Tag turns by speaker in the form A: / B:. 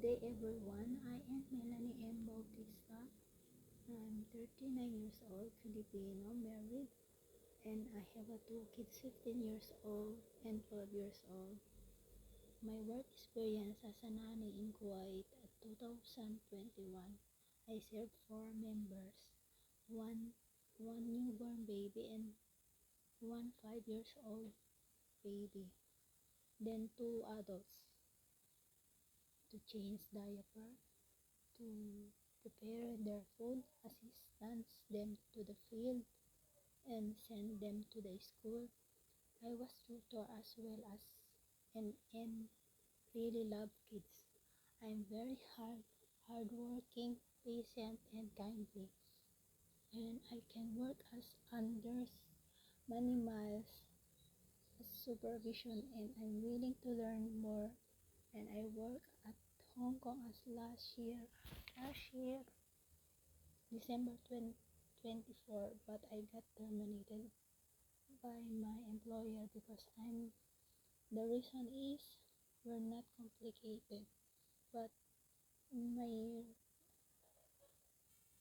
A: day everyone, I am Melanie M. Bautista. I'm 39 years old, Filipino, married, and I have two kids, 15 years old and 12 years old. My work experience as a nanny in Kuwait at 2021, I served 4 members, one newborn baby and one 5 years old baby, then 2 adults to change diaper, to prepare their food, assist them to the field, and send them to the school. I was tutor as well as and really love kids. I'm very hardworking, patient, and kindly, and I can work as under many miles as supervision, and I'm willing to learn more. And I work at Hong Kong as last year December 2024, but I got terminated by my employer because the reason is we're not complicated, but my